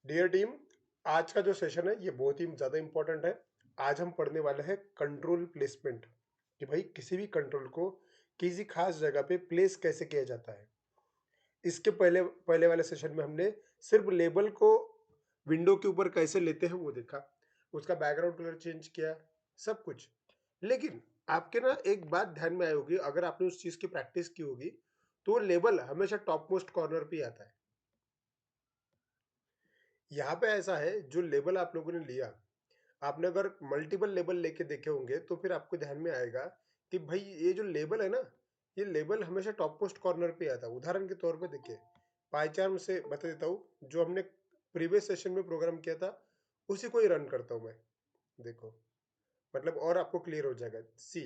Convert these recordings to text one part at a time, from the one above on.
Dear team, आज का जो सेशन है ये बहुत ही ज़्यादा इम्पोर्टेंट है। आज हम पढ़ने वाले हैं कंट्रोल प्लेसमेंट, कि भाई किसी भी कंट्रोल को किसी खास जगह पे प्लेस कैसे किया जाता है। इसके पहले पहले वाले सेशन में हमने सिर्फ लेबल को विंडो के ऊपर कैसे लेते हैं वो देखा, उसका बैकग्राउंड कलर चेंज किया, सब कुछ। लेकिन आपके ना एक बात ध्यान में आई होगी, अगर आपने उस चीज़ की प्रैक्टिस की होगी तो वो लेबल हमेशा टॉप मोस्ट कॉर्नर पे ही आता है। यहाँ पे ऐसा है, जो लेबल आप लोगों ने लिया, आपने अगर मल्टीपल लेबल लेके देखे होंगे तो फिर आपको ध्यान में आएगा कि भाई ये जो लेबल है ना, ये लेबल हमेशा टॉप मोस्ट कॉर्नर पे आता है। उदाहरण के तौर पे देखिए, पाइचार्म से बता देता हूँ, जो हमने प्रीवियस सेशन में प्रोग्राम किया था उसी को ही रन करता हूँ मैं। देखो, मतलब और आपको क्लियर हो जाएगा। सी,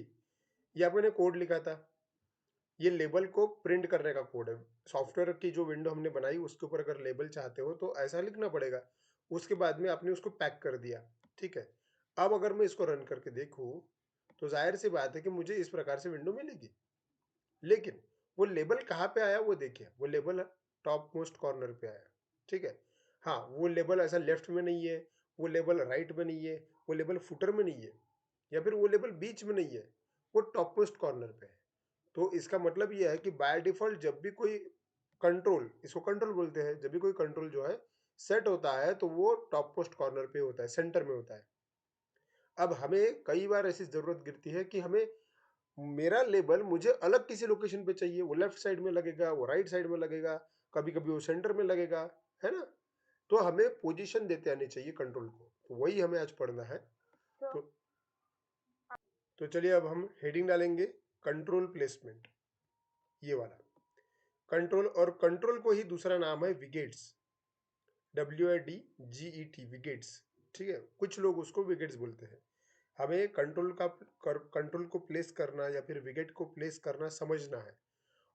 ये आपने कोड लिखा था, ये लेबल को प्रिंट करने का कोड है। सॉफ्टवेयर की जो विंडो हमने बनाई उसके ऊपर अगर लेबल चाहते हो तो ऐसा लिखना पड़ेगा। उसके बाद में आपने उसको पैक कर दिया, ठीक है। अब अगर मैं इसको रन करके देखूं तो जाहिर सी बात है कि मुझे इस प्रकार से विंडो मिलेगी। लेकिन वो लेबल कहाँ पे आया वो देखिए, वो लेबल टॉप मोस्ट कॉर्नर पे आया, ठीक है। हाँ, वो लेबल ऐसा लेफ्ट में नहीं है, वो लेबल राइट में नहीं है, वो लेबल फुटर में नहीं है, या फिर वो लेबल बीच में नहीं है, वो टॉप मोस्ट कॉर्नर पे है। तो इसका मतलब ये है कि बाय डिफॉल्ट जब भी कोई कंट्रोल, इसको कंट्रोल बोलते हैं, जब भी कोई कंट्रोल जो है सेट होता है तो वो टॉप मोस्ट कॉर्नर पे होता है, सेंटर में होता है। अब हमें कई बार ऐसी जरूरत गिरती है कि हमें मेरा लेबल मुझे अलग किसी लोकेशन पे चाहिए, वो लेफ्ट साइड में लगेगा, वो राइट साइड में लगेगा, कभी कभी वो सेंटर में लगेगा, है ना। तो हमें पोजीशन देते आनी चाहिए कंट्रोल को, तो वही हमें आज पढ़ना है। तो तो चलिए अब हम हेडिंग डालेंगे, कंट्रोल प्लेसमेंट, ये वाला कंट्रोल। और कंट्रोल को ही दूसरा नाम है विगेट्स, WIDGET, विगेट्स, ठीक है। कुछ लोग उसको विगेट्स बोलते हैं। हमें कंट्रोल को प्लेस करना या फिर विकेट को प्लेस करना समझना है।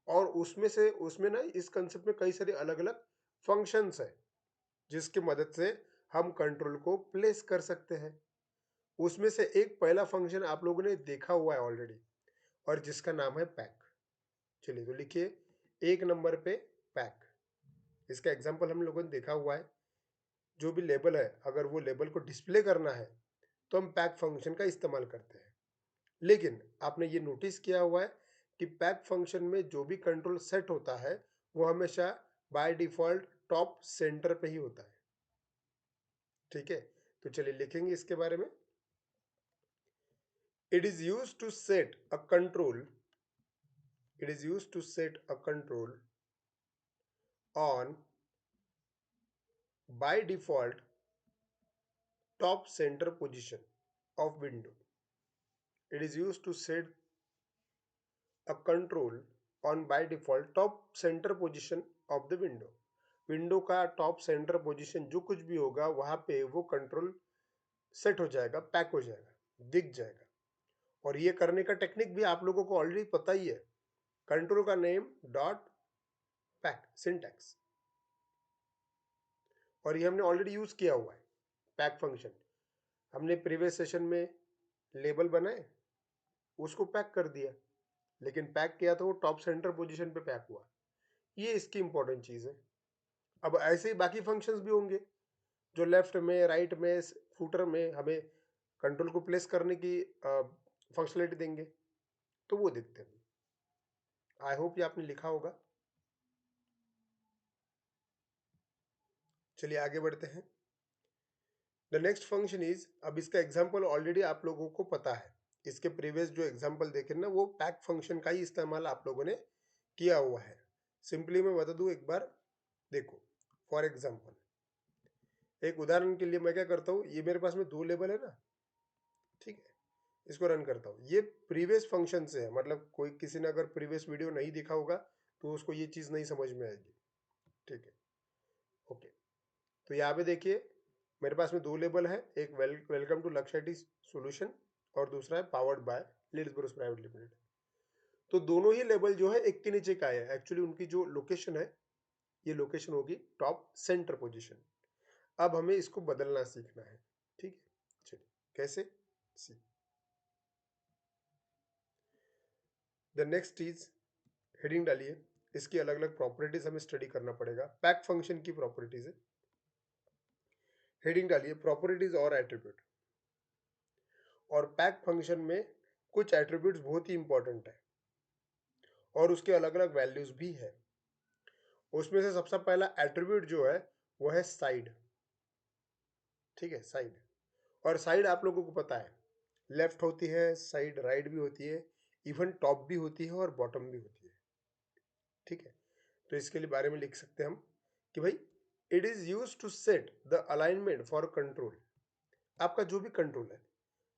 और उसमें ना इस कंसेप्ट में कई सारे अलग अलग फंक्शंस है, जिसकी मदद से हम कंट्रोल को प्लेस कर सकते हैं। उसमें से एक पहला फंक्शन आप लोगों ने देखा हुआ है ऑलरेडी, और जिसका नाम है पैक। चलिए तो लिखिए, एक नंबर पे पैक। इसका एग्जाम्पल हम लोगों ने देखा हुआ है। जो भी लेबल है, अगर वो लेबल को डिस्प्ले करना है तो हम पैक फंक्शन का इस्तेमाल करते हैं। लेकिन आपने ये नोटिस किया हुआ है कि पैक फंक्शन में जो भी कंट्रोल सेट होता है वो हमेशा बाय डिफॉल्ट टॉप सेंटर पे ही होता है, ठीक है। तो चलिए लिखेंगे इसके बारे में। It is use to set a control, it is use to set a control on by default top center position of window. It is used to set a control on by default top center position of the window. Window का top centre position जो कुछ भी होगा वहां पे वो control set हो जाएगा, पैक हो जाएगा, दिख जाएगा। और ये करने का टेक्निक भी आप लोगों को ऑलरेडी पता ही है। कंट्रोल का नेम डॉट पैक सिंटैक्स, और ये हमने ऑलरेडी यूज किया हुआ है। पैक फंक्शन हमने प्रीवियस सेशन में लेबल बनाए, उसको पैक कर दिया, लेकिन पैक किया तो वो टॉप सेंटर पोजीशन पे पैक हुआ। ये इसकी इंपॉर्टेंट चीज है। अब ऐसे ही बाकी फंक्शंस भी होंगे जो लेफ्ट में, राइट में, फुटर में हमें कंट्रोल को प्लेस करने की फंक्शनलिटी देंगे, तो वो देखते हैं। आई होप ये आपने लिखा होगा। चलिए आगे बढ़ते हैं। द नेक्स्ट फंक्शन इज, अब इसका एग्जांपल ऑलरेडी आप लोगों को पता है। इसके प्रीवियस जो एग्जांपल देखे ना, वो पैक फंक्शन का ही इस्तेमाल आप लोगों ने किया हुआ है। सिंपली मैं बता दूं एक बार, देखो। फॉर एग्जाम्पल, एक उदाहरण के लिए मैं क्या करता हूँ, ये मेरे पास में दो लेबल है ना, ठीक है। इसको रन करता हूँ, ये प्रीवियस फंक्शन से है, मतलब कोई किसी ने अगर प्रीवियस वीडियो नहीं देखा होगा तो उसको ये चीज़ नहीं समझ में आएगी, ठीक है। ओके, तो यहाँ पे देखिए मेरे पास में दो लेबल है, एक welcome to Lakshya IT solution और दूसरा है powered by leads bros private limited. तो दोनों ही लेबल जो है एक के नीचे का है। एक्चुअली उनकी जो लोकेशन है, ये लोकेशन होगी टॉप सेंटर पोजीशन। अब हमें इसको बदलना सीखना है, ठीक है। चलिए कैसे, सी। द नेक्स्ट इज, हेडिंग डालिए, इसकी अलग अलग प्रॉपर्टीज हमें स्टडी करना पड़ेगा। पैक फंक्शन की प्रॉपर्टीज है। हेडिंग डालिए प्रॉपर्टीज और एट्रीब्यूट। और पैक फंक्शन में कुछ एट्रीब्यूट्स बहुत ही इंपॉर्टेंट है और उसके अलग अलग वैल्यूज भी है। उसमें से सबसे पहला एट्रीब्यूट जो है वो है साइड। ठीक है, साइड। और साइड आप लोगों को पता है, लेफ्ट होती है साइड, राइट भी होती है, इवन टॉप भी होती है और बॉटम भी होती है। ठीक है, तो इसके लिए बारे में लिख सकते हैं हम कि भाई it is use to set the alignment for control. आपका जो भी कंट्रोल है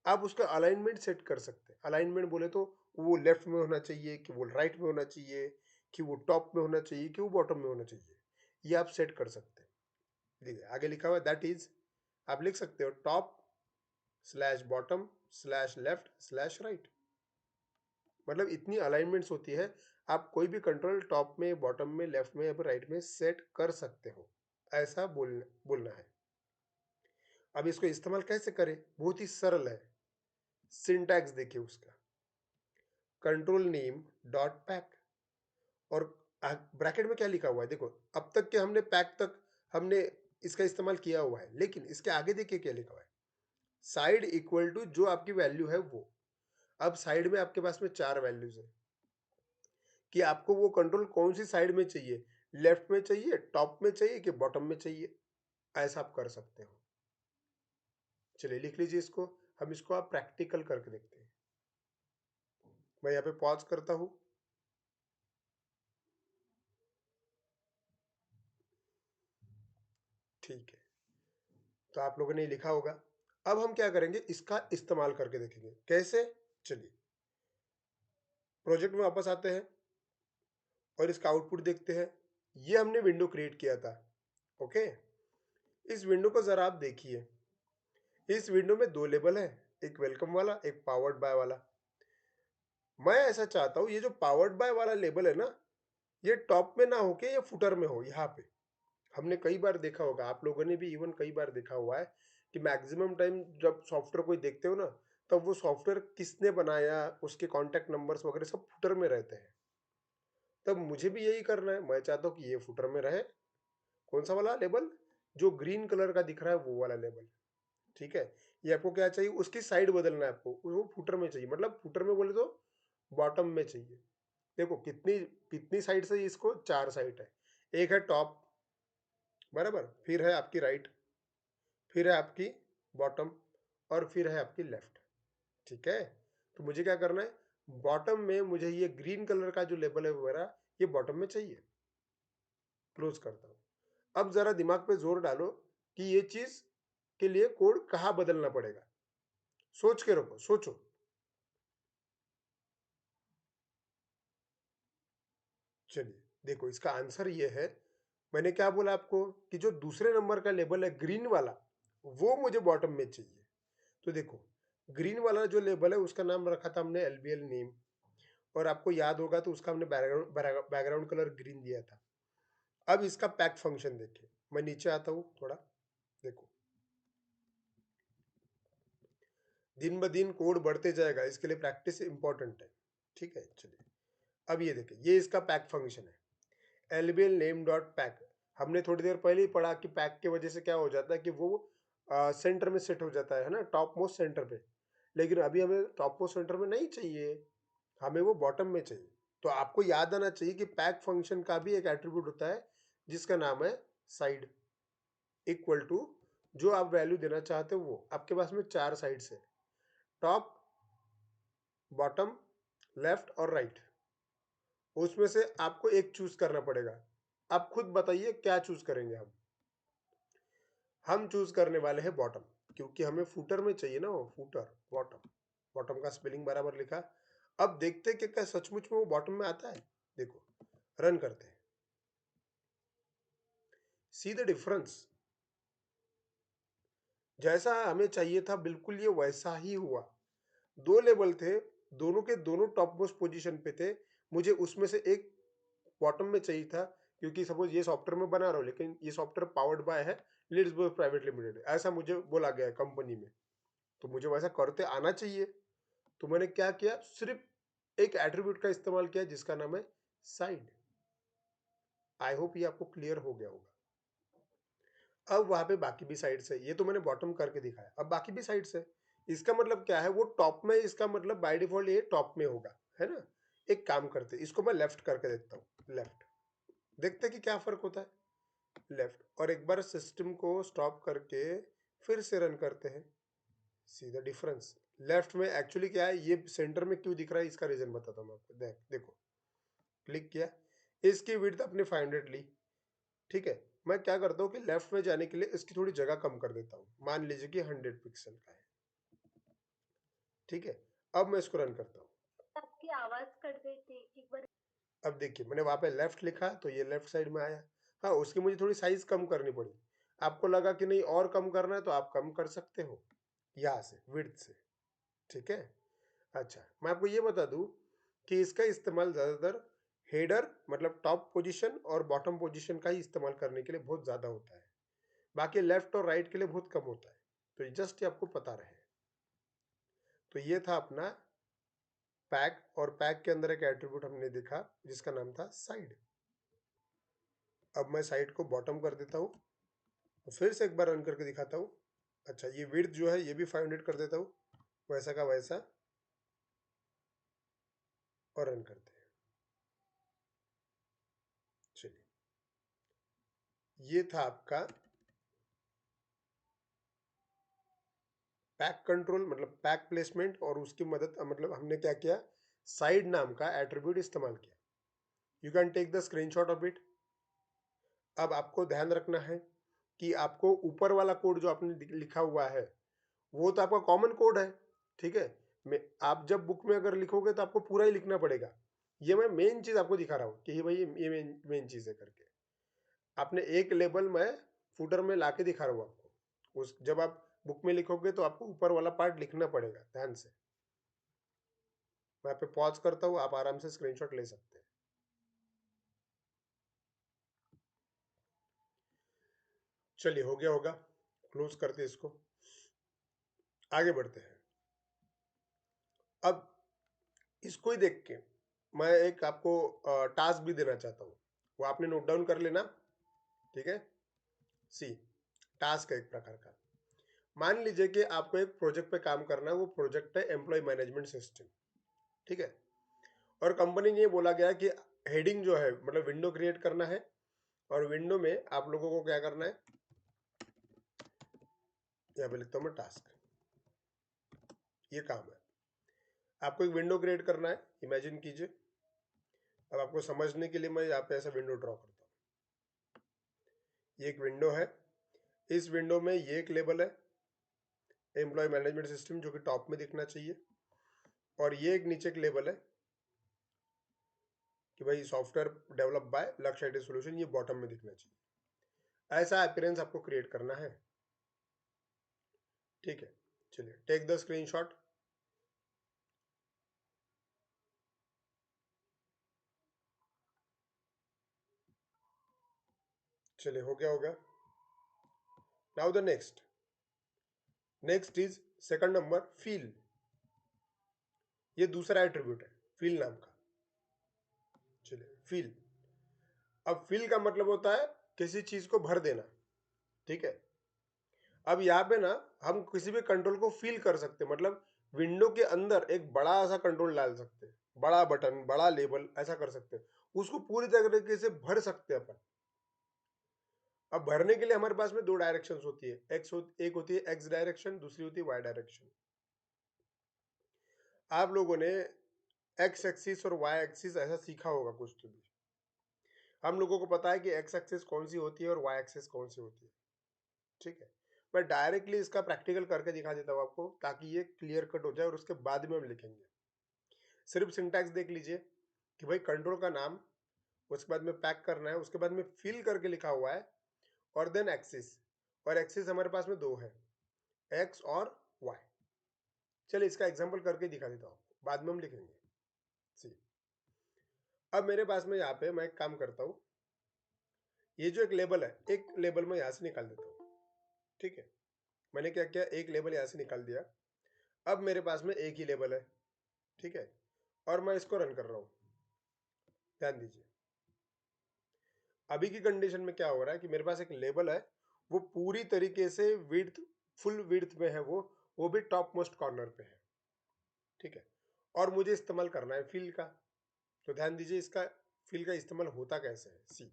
आप उसका अलाइनमेंट सेट कर सकते हैं। अलाइनमेंट बोले तो वो लेफ्ट में होना चाहिए कि वो राइट में होना चाहिए, कि वो टॉप में होना चाहिए कि वो बॉटम में होना चाहिए, ये आप सेट कर सकते हैं। देखिए आगे लिखा हुआ दैट इज, आप लिख सकते हो top slash bottom slash left slash right. मतलब इतनी अलाइनमेंट्स होती है, आप कोई भी कंट्रोल टॉप में, बॉटम में, लेफ्ट में या फिर राइट में सेट कर सकते हो, ऐसा बोलना है। अब इसको इस्तेमाल कैसे करें, बहुत ही सरल है। सिंटैक्स देखिए उसका, कंट्रोल नेम डॉट पैक। और ब्रैकेट में क्या लिखा हुआ है देखो, अब तक के हमने पैक तक हमने इसका इस्तेमाल किया हुआ है, लेकिन इसके आगे देखिए क्या लिखा हुआ है, साइड इक्वल टू जो आपकी वैल्यू है वो। अब साइड में आपके पास में चार वैल्यूज है कि आपको वो कंट्रोल कौन सी साइड में चाहिए, लेफ्ट में चाहिए, टॉप में चाहिए कि बॉटम में चाहिए, ऐसा आप कर सकते हो। चलिए लिख लीजिए इसको, हम इसको आप प्रैक्टिकल करके देखते हैं। मैं यहाँ पे पॉज करता हूँ। ठीक है, तो आप लोगों ने लिखा होगा। अब हम क्या करेंगे, इसका इस्तेमाल करके देखेंगे कैसे। चलिए प्रोजेक्ट में वापस आते हैं और इसका आउटपुट देखते हैं। ये हमने विंडो क्रिएट किया था। ओके, इस विंडो को जरा आप देखिए। इस विंडो में दो लेबल है, एक वेलकम वाला, एक पावर्ड बाय वाला। मैं ऐसा चाहता हूं ये जो पावर्ड बाय वाला लेबल है ना, ये टॉप में ना होके ये फुटर में हो, यहाँ पे। हमने कई बार देखा होगा, आप लोगों ने भी इवन कई बार देखा हुआ है कि मैक्सिमम टाइम जब सॉफ्टवेयर कोई देखते हो ना, तब वो सॉफ्टवेयर किसने बनाया, उसके कॉन्टैक्ट नंबर्स वगैरह सब फुटर में रहते हैं। तब मुझे भी यही करना है, मैं चाहता हूँ कि ये फुटर में रहे। कौन सा वाला लेबल, जो ग्रीन कलर का दिख रहा है वो वाला लेबल। ठीक है, ये आपको क्या चाहिए, उसकी साइड बदलना है आपको, वो फुटर में चाहिए, मतलब फुटर में बोले तो बॉटम में चाहिए। देखो कितनी कितनी साइड से, इसको चार साइड है। एक है टॉप, बराबर, फिर है आपकी राइट, फिर है आपकी बॉटम, और फिर है आपकी लेफ्ट। ठीक है, तो मुझे क्या करना है, बॉटम में मुझे ये ग्रीन कलर का जो लेबल है मेरा, ये बॉटम में चाहिए। क्लोज करता हूं। अब जरा दिमाग पे जोर डालो कि ये चीज के लिए कोड कहां बदलना पड़ेगा। सोच के रखो, सोचो। चलिए देखो, इसका आंसर ये है, मैंने क्या बोला आपको कि जो दूसरे नंबर का लेबल है ग्रीन वाला, वो मुझे बॉटम में चाहिए। तो देखो, ग्रीन वाला जो लेबल है उसका नाम रखा था हमने एलबीएल नेम, और आपको याद होगा तो उसका हमने बैकग्राउंड कलर ग्रीन दिया था। अब इसका पैक फंक्शन देखिए, मैं नीचे आता हूँ थोड़ा। देखो दिन ब दिन कोड बढ़ते जाएगा, इसके लिए प्रैक्टिस इंपॉर्टेंट है। ठीक है, चलिए अब ये देखिए, ये इसका पैक फंक्शन है, एलबीएल नेम डॉट पैक। हमने थोड़ी देर पहले ही पढ़ा कि पैक की वजह से क्या हो जाता है कि वो सेंटर में सेट हो जाता है ना, टॉप मोस्ट सेंटर पे। लेकिन अभी हमें टॉप मोस्ट सेंटर में नहीं चाहिए, हमें वो बॉटम में चाहिए। तो आपको याद आना चाहिए कि पैक फंक्शन का भी एक एट्रीब्यूट होता है जिसका नाम है साइड, इक्वल टू जो आप वैल्यू देना चाहते हो वो। आपके पास में चार साइड्स है, टॉप, बॉटम, लेफ्ट और राइट। उसमें से आपको एक चूज करना पड़ेगा। आप खुद बताइए क्या चूज करेंगे हम चूज करने वाले हैं बॉटम, क्योंकि हमें फुटर में चाहिए ना, वो फुटर, बॉटम। बॉटम का स्पेलिंग बराबर लिखा। अब देखते हैं कि क्या सचमुच में वो बॉटम में आता है। देखो, रन करते हैं, सी द डिफरेंस। जैसा हमें चाहिए था बिल्कुल ये वैसा ही हुआ। दो लेवल थे, दोनों के दोनों टॉप मोस्ट पोजीशन पे थे। मुझे उसमें से एक बॉटम में चाहिए था, क्योंकि सपोज ये सॉफ्टवेयर में बना रहा हूँ लेकिन ये सॉफ्टवेयर पावर्ड बाय है लीड्सबर्ग प्राइवेट लिमिटेड, ऐसा मुझे बोला गया है कंपनी में। तो मुझे वैसा करते आना चाहिए। तो मैंने क्या किया, सिर्फ एक एट्रीब्यूट का इस्तेमाल किया जिसका नाम है साइड। आई होप ये आपको क्लियर हो गया होगा। अब वहां पे बाकी भी साइड से, ये तो मैंने बॉटम करके दिखाया, अब बाकी भी साइड से। इसका मतलब क्या है, वो टॉप में, इसका मतलब बाय डिफॉल्ट ये टॉप में होगा, है ना। एक काम करते, इसको मैं लेफ्ट करके देखता हूँ, लेफ्ट, देखते कि क्या फर्क होता है। लेफ्ट, और एक बार सिस्टम को स्टॉप करके फिर से रन करते हैं, सी द डिफरेंस। लेफ्ट में एक्चुअली क्या है, ये सेंटर में क्यों दिख रहा है, इसका रीजन बताता हूँ मैं आपको। देखो, क्लिक किया, इसकी विड्थ अपने 500 ली, ठीक है। मैं क्या करता हूँ कि लेफ्ट में जाने के लिए इसकी थोड़ी जगह कम कर देता हूँ, मान लीजिए कि 100 पिक्सल का है, ठीक है। अब मैं इसको रन करता हूँ, आपकी आवाज कट गई थी एक बार। अब देखिए मैंने वहां पे लेफ्ट लिखा तो ये लेफ्ट साइड में आया। हाँ, उसकी मुझे थोड़ी साइज कम करनी पड़ी, आपको लगा कि नहीं और कम करना है तो आप कम कर सकते हो यहाँ से, विड्थ से, ठीक है। अच्छा, मैं आपको ये बता दूं कि इसका इस्तेमाल ज़्यादातर हेडर मतलब टॉप पोजीशन और बॉटम पोजीशन का ही इस्तेमाल करने के लिए बहुत ज़्यादा होता है, बाकी लेफ्ट और राइट के लिए बहुत कम होता है। तो जस्ट ये आपको पता रहे। तो ये था अपना पैक, और पैक के अंदर एक एट्रीब्यूट हमने देखा जिसका नाम था साइड। अब मैं साइड को बॉटम कर देता हूँ, फिर से एक बार रन करके दिखाता हूँ। अच्छा, ये विड्थ जो है ये भी 500 कर देता हूँ, वैसा का वैसा, और रन करते हैं। चलिए, ये था आपका पैक कंट्रोल मतलब पैक प्लेसमेंट, और उसकी मदद मतलब हमने क्या किया, साइड नाम का एट्रीब्यूट इस्तेमाल किया। You can take the screenshot of it. अब आपको ध्यान रखना है कि आपको ऊपर वाला कोड जो आपने लिखा हुआ है वो तो आपका कॉमन कोड है, ठीक है। आप जब बुक में अगर लिखोगे तो आपको पूरा ही लिखना पड़ेगा। ये मैं मेन चीज आपको दिखा रहा हूँ कि भाई ये मेन चीज है करके। आपने एक लेबल में फुटर में लाके दिखा रहा हूँ आपको, उस जब आप बुक में लिखोगे तो आपको ऊपर वाला पार्ट लिखना पड़ेगा ध्यान से। मैं यहाँ पे पॉज करता हूँ, आप आराम से स्क्रीनशॉट ले सकते हैं। चलिए, हो गया होगा, क्लोज करते हैं इसको, आगे बढ़ते हैं। अब इसको ही देख के मैं एक आपको टास्क भी देना चाहता हूँ, वो आपने नोट डाउन कर लेना, ठीक है। सी, टास्क है एक प्रकार का। मान लीजिए कि आपको एक प्रोजेक्ट पे काम करना है, वो प्रोजेक्ट है एम्प्लॉय मैनेजमेंट सिस्टम, ठीक है। और कंपनी ने ये बोला गया कि हेडिंग जो है मतलब विंडो क्रिएट करना है, और विंडो में आप लोगों को क्या करना है, यहाँ पे लिखता हूँ मैं टास्क, ये काम है। आपको एक विंडो क्रिएट करना है, इमेजिन कीजिए। अब आपको समझने के लिए मैं यहाँ पे ऐसा विंडो ड्रॉ करता हूँ। ये एक विंडो है, इस विंडो में ये एक लेबल है एम्प्लॉय मैनेजमेंट सिस्टम जो कि टॉप में दिखना चाहिए, और ये एक नीचे एक लेबल है कि भाई सॉफ्टवेयर डेवलप बाय लक्ष्य आईटी सॉल्यूशन, ये बॉटम में दिखना चाहिए। ऐसा अपीयरेंस आपको क्रिएट करना है, ठीक है। चलिए, टेक द स्क्रीनशॉट। चलिए, हो गया होगा। Now the next, next is second number feel. ये दूसरा एट्रीब्यूट है फील नाम का। चलिए, फील। अब फील का मतलब होता है किसी चीज को भर देना, ठीक है। अब यहाँ पे ना हम किसी भी कंट्रोल को फील कर सकते हैं, मतलब विंडो के अंदर एक बड़ा सा कंट्रोल डाल सकते हैं, बड़ा बटन, बड़ा लेबल, ऐसा कर सकते हैं, उसको पूरी तरीके से भर सकते हैं अपन। अब भरने के लिए हमारे पास में दो डायरेक्शन होती है, एक होती है एक्स डायरेक्शन, दूसरी होती है वाई डायरेक्शन। आप लोगों ने एक्स एक्सिस और वाई एक्सिस ऐसा सीखा होगा कुछ तो भी। हम लोगों को पता है कि एक्स एक्सिस कौन सी होती है और वाई एक्सिस कौन सी होती है, ठीक है। मैं डायरेक्टली इसका प्रैक्टिकल करके दिखा देता हूँ आपको, ताकि ये क्लियर कट हो जाए, और उसके बाद में हम लिखेंगे। सिर्फ सिंटैक्स देख लीजिए कि भाई कंट्रोल का नाम, उसके बाद में पैक करना है, उसके बाद में फिल करके लिखा हुआ है, और देन एक्सिस। और एक्सिस हमारे पास में दो है, एक्स और वाई। चलिए, इसका एग्जांपल करके दिखा देता हूँ, बाद में हम लिखेंगे। सी, अब मेरे पास में यहाँ पे मैं एक काम करता हूँ, ये जो एक लेबल है, एक लेबल में यहाँ से निकाल देता हूँ, ठीक है। मैंने क्या किया, एक लेबल यहाँ से निकाल दिया। अब मेरे पास में एक ही लेबल है, ठीक है, और मैं इसको रन कर रहा हूँ। ध्यान दीजिए, अभी की कंडीशन में क्या हो रहा है कि मेरे पास एक लेबल है, वो पूरी तरीके से विड्थ, फुल विड्थ में है, वो भी टॉप मोस्ट कॉर्नर पे है, ठीक है। और मुझे इस्तेमाल करना है फिल का, तो ध्यान दीजिए इसका फिल का इस्तेमाल होता कैसे है। सी,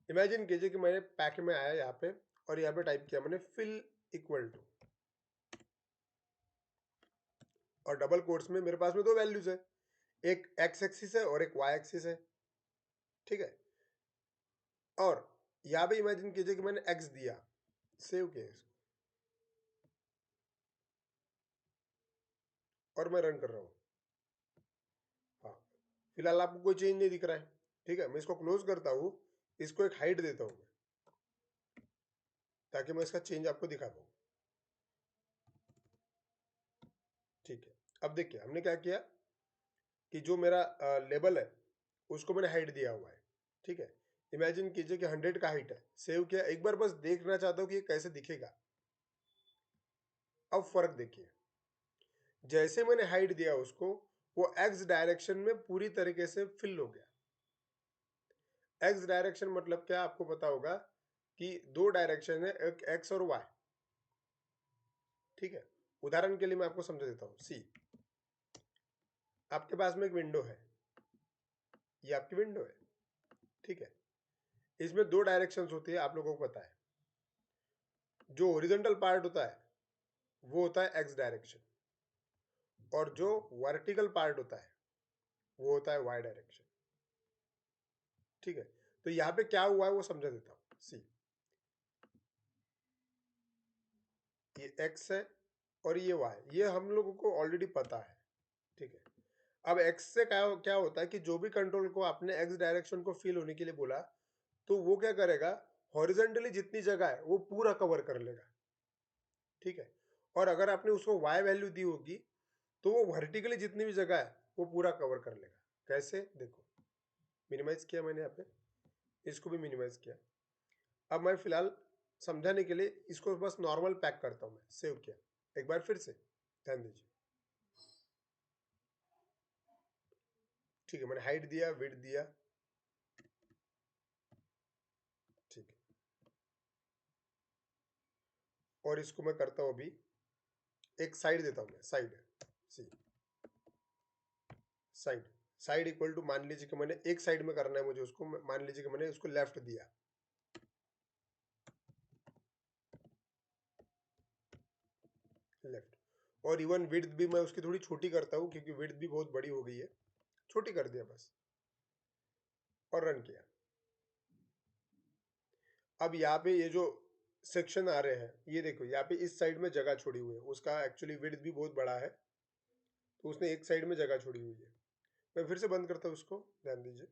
इमेजिन कीजिए कि मैंने पैक में आया यहाँ पे और यहाँ पे टाइप किया मैंने फिल इक्वल टू, और डबल कोट्स में मेरे पास में दो वैल्यूज है, एक एक्स एक्सिस है और एक वाई एक्सिस है, ठीक है। और यहाँ पे इमेजिन कीजिए कि मैंने एक्स दिया, सेव किया इसको और मैं रन कर रहा हूँ। हाँ, फिलहाल आपको कोई चेंज नहीं दिख रहा है, ठीक है। मैं इसको क्लोज करता हूँ, इसको एक हाइट देता हूँ मैं, ताकि मैं इसका चेंज आपको दिखा पाऊँ, ठीक है। अब देखिए हमने क्या किया कि जो मेरा लेबल है उसको मैंने हाइट दिया हुआ है, ठीक है। इमेजिन कीजिए कि 100 का हाइट है, सेव किया, एक बार बस देखना चाहता हूँ कि ये कैसे दिखेगा। अब फर्क देखिए, जैसे मैंने हाइट दिया उसको, वो एक्स डायरेक्शन में पूरी तरीके से फिल हो गया। एक्स डायरेक्शन मतलब क्या, आपको पता होगा कि दो डायरेक्शन है, एक एक्स और वाई, ठीक है। उदाहरण के लिए मैं आपको समझा देता हूँ। सी, आपके पास में एक विंडो है, ये आपकी विंडो है, ठीक है। इसमें दो डायरेक्शंस होती है, आप लोगों को पता है। जो ओरिजेंटल पार्ट होता है वो होता है एक्स डायरेक्शन, और जो वर्टिकल पार्ट होता है वो होता है वाई डायरेक्शन, ठीक है। तो यहाँ पे क्या हुआ है वो समझा देता हूँ। सी, ये एक्स है और ये वाई, ये हम लोगों को ऑलरेडी पता है, ठीक है। अब एक्स से क्या क्या होता है कि जो भी कंट्रोल को आपने एक्स डायरेक्शन को फील होने के लिए बोला, तो वो क्या करेगा, हॉरिजेंटली जितनी जगह है वो पूरा कवर कर लेगा, ठीक है। और अगर आपने उसको वाई वैल्यू दी होगी तो वो वर्टिकली जितनी भी जगह है वो पूरा कवर कर लेगा। कैसे, देखो, मिनिमाइज किया मैंने यहाँ पे, इसको भी मिनिमाइज किया। अब मैं फिलहाल समझाने के लिए इसको बस नॉर्मल पैक करता हूँ, मैं सेव किया, एक बार फिर से ध्यान दीजिए, ठीक है। मैंने हाइट दिया, विड्थ दिया, ठीक है। और इसको मैं करता हूँ अभी, एक साइड देता हूँ मैं, side, C, side, side equal to, मान लीजिए कि मैंने एक साइड में करना है मुझे उसको, मान लीजिए कि मैंने उसको लेफ्ट दिया, लेफ्ट। और इवन विड्थ भी मैं उसकी थोड़ी छोटी करता हूँ, क्योंकि विड्थ भी बहुत बड़ी हो गई है, छोटी कर दिया बस, और रन किया। अब यहाँ पे ये जो सेक्शन आ रहे हैं, ये देखो यहाँ पे इस साइड में जगह छोड़ी हुई है, उसका एक्चुअली विड्थ भी बहुत बड़ा है, तो उसने एक साइड में जगह छोड़ी हुई है। मैं फिर से बंद करता हूँ उसको, ध्यान दीजिए,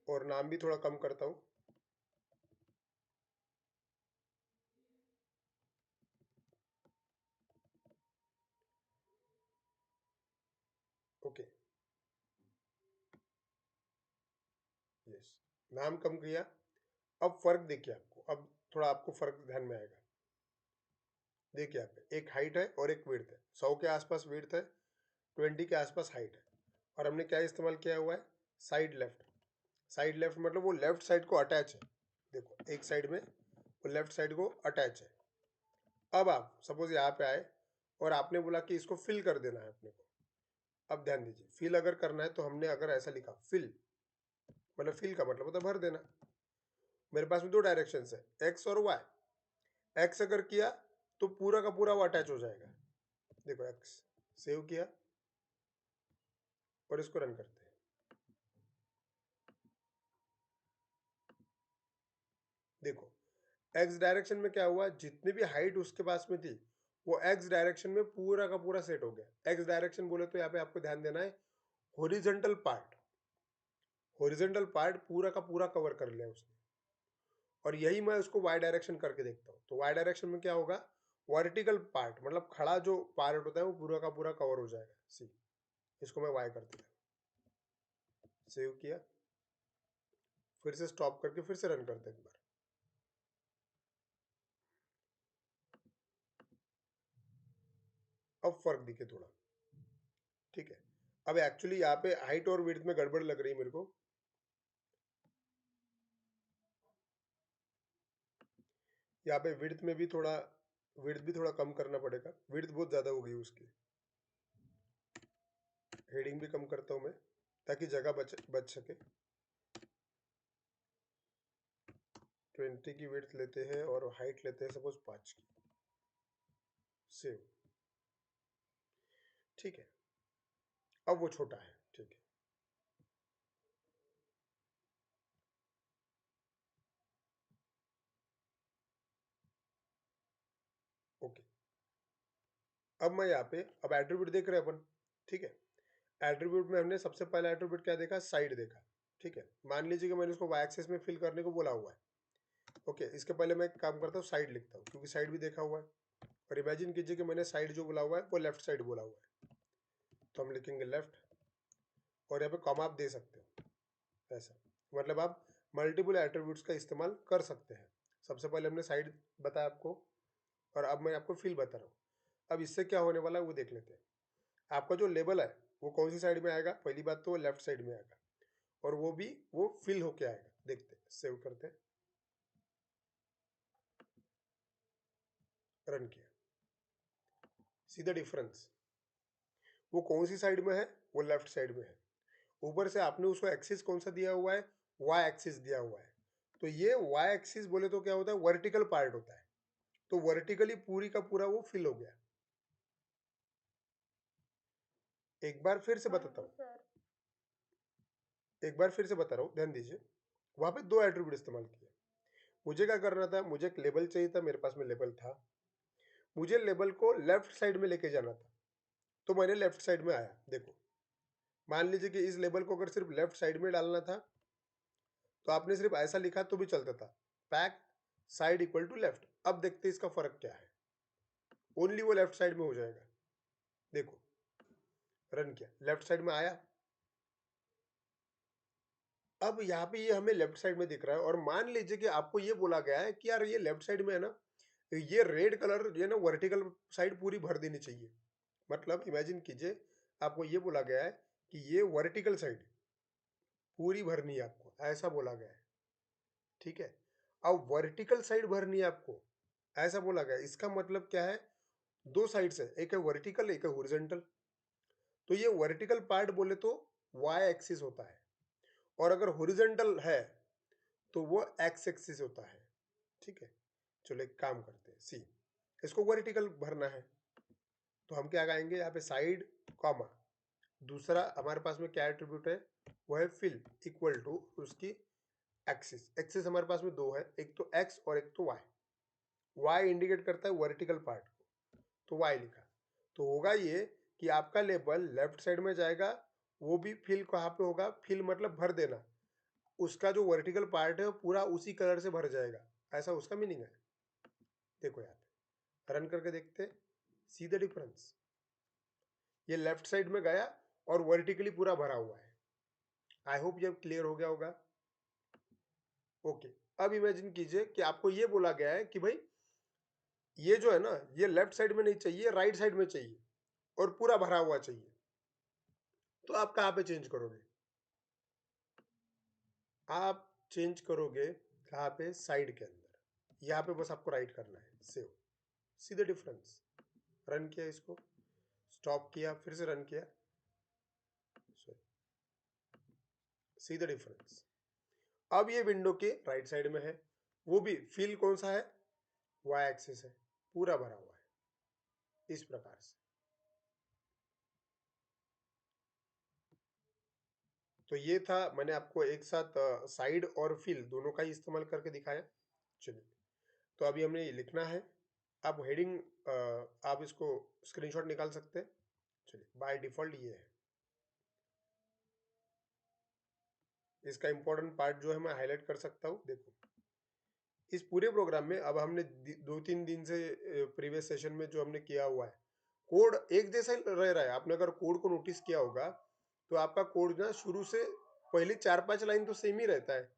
और नाम भी थोड़ा कम करता हूँ, ओके, यस, नाम कम किया। अब फर्क देखिए आपको, अब थोड़ा आपको फर्क ध्यान में आएगा। देखिए यहाँ पे एक हाइट है और एक विड्थ है, 100 के आसपास विड्थ है, 20 के आसपास हाइट है, और हमने क्या इस्तेमाल किया हुआ है, साइड लेफ्ट। साइड लेफ्ट मतलब वो लेफ्ट साइड को अटैच है, देखो एक साइड में वो लेफ्ट साइड को अटैच है। अब आप सपोज यहाँ पे आए और आपने बोला कि इसको फिल कर देना है अपने को। अब ध्यान दीजिए, फिल अगर करना है तो हमने अगर ऐसा लिखा फिल, मतलब फिल का मतलब होता है भर देना। मेरे पास में दो डायरेक्शन है, एक्स और वाई। एक्स अगर किया तो पूरा का पूरा वो अटैच हो जाएगा, देखो एक्स, सेव किया और इसको रन करते हैं। देखो एक्स डायरेक्शन में क्या हुआ, जितनी भी हाइट उसके पास में थी वो एक्स डायरेक्शन में पूरा का पूरा सेट हो गया। एक्स डायरेक्शन बोले तो यहाँ पे आपको ध्यान देना है, होरिजेंटल पार्ट, होरिजेंटल पार्ट पूरा का पूरा कवर कर लिया उसने। और यही मैं उसको वाई डायरेक्शन करके देखता हूँ, तो वाई डायरेक्शन में क्या होगा, वर्टिकल पार्ट मतलब खड़ा जो पार्ट होता है वो पूरा का पूरा कवर हो जाएगा। सी, इसको मैं वाई कर दिया, सेव किया, फिर से स्टॉप करके फिर से रन करते हैं एक बार। अब फर्क दिखे थोड़ा, अब एक्चुअली यहाँ पे हाइट और विड्थ में गड़बड़ लग रही है मेरे को। यहाँ पे विड्थ भी थोड़ा कम करना पड़ेगा, विड्थ बहुत ज्यादा हो गई उसकी। हेडिंग भी कम करता हूँ मैं ताकि जगह बच सके। 20 की विड्थ लेते हैं और हाइट लेते हैं सपोज 5 की। सेव। ठीक है, अब वो छोटा है। ठीक है, ओके। अब मैं यहाँ पे अब एट्रीब्यूट देख रहे हैं अपन। ठीक है, एट्रीब्यूट में हमने सबसे पहला एट्रीब्यूट क्या देखा, साइड देखा। ठीक है, मान लीजिए कि मैंने उसको वाई एक्सिस में फिल करने को बोला हुआ है। ओके, इसके पहले मैं एक काम करता हूँ, साइड लिखता हूँ क्योंकि साइड भी देखा हुआ है। और इमेजिन कीजिए कि मैंने साइड जो बोला हुआ है वो लेफ्ट साइड बोला हुआ है, तो हम लिखेंगे लेफ्ट। और यहाँ पे कॉमा आप दे सकते हो ऐसा, मतलब आप मल्टीपल एट्रीब्यूट्स का इस्तेमाल कर सकते हैं। सबसे पहले हमने साइड बताया आपको, और अब मैं आपको फिल बता रहा हूँ। अब इससे क्या होने वाला है वो देख लेते हैं। आपका जो लेबल है वो कौन सी साइड में आएगा, पहली बात तो वो लेफ्ट साइड में आएगा, और वो फिल होके आएगा। देखते हैं, सेव करते हैं, रन किया। सी द डिफरेंस, वो कौन सी साइड में है, वो लेफ्ट साइड में है। ऊपर से आपने उसको एक्सिस कौन सा दिया हुआ है, वाई एक्सिस दिया हुआ है। तो ये वाई एक्सिस बोले तो क्या होता है, वर्टिकल पार्ट होता है। तो वर्टिकली पूरी का पूरा वो फिल हो गया। एक बार फिर से हाँ बताता जी हूँ, सर। एक बार फिर से बता रहा हूँ, ध्यान दीजिए। वहां पे दो एट्रीब्यूट इस्तेमाल किए। मुझे क्या करना था, मुझे एक लेबल चाहिए था, मेरे पास में लेबल था। मुझे लेबल को लेफ्ट साइड में लेके जाना था, तो मैंने लेफ्ट साइड में आया। देखो, मान लीजिए कि इस लेबल को अगर सिर्फ लेफ्ट साइड में डालना था तो आपने सिर्फ ऐसा लिखा तो भी चलता था, pack side equal to left. अब देखते हैं इसका फर्क क्या है। ओनली वो लेफ्ट साइड में हो जाएगा। देखो, रन किया, लेफ्ट साइड में आया। अब यहाँ पे ये हमें लेफ्ट साइड में दिख रहा है, और मान लीजिए कि आपको ये बोला गया है कि यार ये लेफ्ट साइड में है ना, तो ये रेड कलर ये ना वर्टिकल साइड पूरी भर देनी चाहिए। मतलब इमेजिन कीजिए, आपको ये बोला गया है कि ये वर्टिकल साइड पूरी भरनी है आपको, ऐसा बोला गया है। ठीक है, अब वर्टिकल साइड भरनी है आपको, ऐसा बोला गया है। इसका मतलब क्या है, दो साइड से, एक है वर्टिकल एक है हॉरिजॉन्टल। तो ये वर्टिकल पार्ट बोले तो वाई एक्सिस होता है, और अगर हॉरिजॉन्टल है तो वो एक्स एक्सिस होता है। ठीक है, चलो एक काम करते हैं, सी इसको वर्टिकल भरना है, तो हम क्या गाएंगे यहाँ पे, साइड कॉमा दूसरा हमारे पास में क्या एट्रीब्यूट है, वो है फिल इक्वल टू उसकी एक्सिस। एक्सिस हमारे पास में दो है, एक तो एक्स और एक तो वाई। वाई इंडिकेट करता है वर्टिकल पार्ट को, तो वाई लिखा। तो होगा ये कि आपका लेबल लेफ्ट साइड में जाएगा, वो भी फिल कहाँ पे होगा, फिल मतलब भर देना। उसका जो वर्टिकल पार्ट है वो पूरा उसी कलर से भर जाएगा, ऐसा उसका मीनिंग है। देखो यहाँ पे रन करके देखते, सी द डिफरेंस। ये लेफ्ट साइड में गया और वर्टिकली पूरा भरा हुआ है। आई होप ये क्लियर हो गया होगा। ओके, अब इमेजिन कीजिए कि आपको ये बोला गया है कि भाई ये जो है ना, ये लेफ्ट साइड में नहीं चाहिए, राइट साइड में चाहिए, और पूरा भरा हुआ चाहिए। तो आप कहाँ पे चेंज करोगे, आप चेंज करोगे कहाँ पे, साइड के अंदर। यहाँ पे बस आपको राइट करना है, save. See the difference. Run किया, इसको स्टॉप किया, फिर से रन किया, सी द डिफरेंस। अब ये विंडो के राइट साइड में है, वो भी फील कौन सा है, वाई एक्सिस है, पूरा भरा हुआ है इस प्रकार से। तो ये था, मैंने आपको एक साथ साइड और फिल दोनों का ही इस्तेमाल करके दिखाया। चलिए, तो अभी हमने ये लिखना है। अब हेडिंग आप इसको स्क्रीनशॉट निकाल सकते हैं। चलिए, बाय डिफॉल्ट ये है। इसका इंपॉर्टेंट पार्ट जो है मैं हाईलाइट कर सकता हूँ। देखो, इस पूरे प्रोग्राम में अब हमने 2-3 दिन से प्रीवियस सेशन में जो हमने किया हुआ है, कोड एक जैसा ही रह रहा है। आपने अगर कोड को नोटिस किया होगा तो आपका कोड ना शुरू से पहले 4-5 लाइन तो सेम ही रहता है।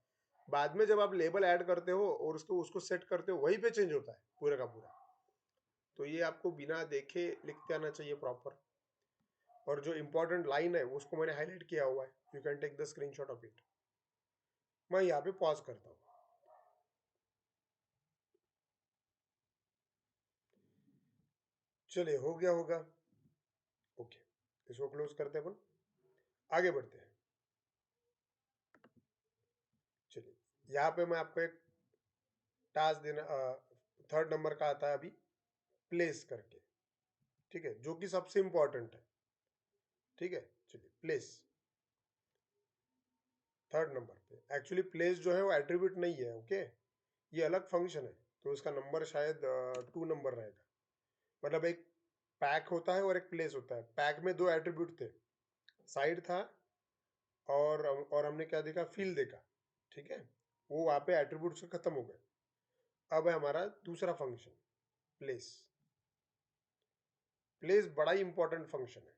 बाद में जब आप लेबल ऐड करते हो और उसको उसको सेट करते हो, वहीं पे चेंज होता है पूरा का पूरा। तो ये आपको बिना देखे लिखते आना चाहिए प्रॉपर। और जो इंपॉर्टेंट लाइन है उसको मैंने हाईलाइट किया हुआ है. You can take the screenshot of it. मैं यहाँ पे पॉज करता हूँ. चलिए हो गया होगा. ओके, इसको क्लोज करते हैं अपन, आगे बढ़ते हैं. चलिए यहाँ पे मैं आपको एक टास्क देना, थर्ड नंबर का आता है अभी, प्लेस करके. ठीक है, जो कि सबसे इंपॉर्टेंट है. ठीक है, चलिए प्लेस थर्ड नंबर पे. एक्चुअली प्लेस जो है वो एट्रीब्यूट नहीं है. ओके, ये अलग फंक्शन है, तो इसका नंबर शायद 2 नंबर रहेगा. मतलब एक पैक होता है और एक प्लेस होता है. पैक में दो एट्रीब्यूट थे, साइड था और हमने क्या देखा, फील देखा. ठीक है, वो वहाँ पे एट्रीब्यूट से खत्म हो गए. अब है हमारा दूसरा फंक्शन, प्लेस. प्लेस बड़ा ही इंपॉर्टेंट फंक्शन है.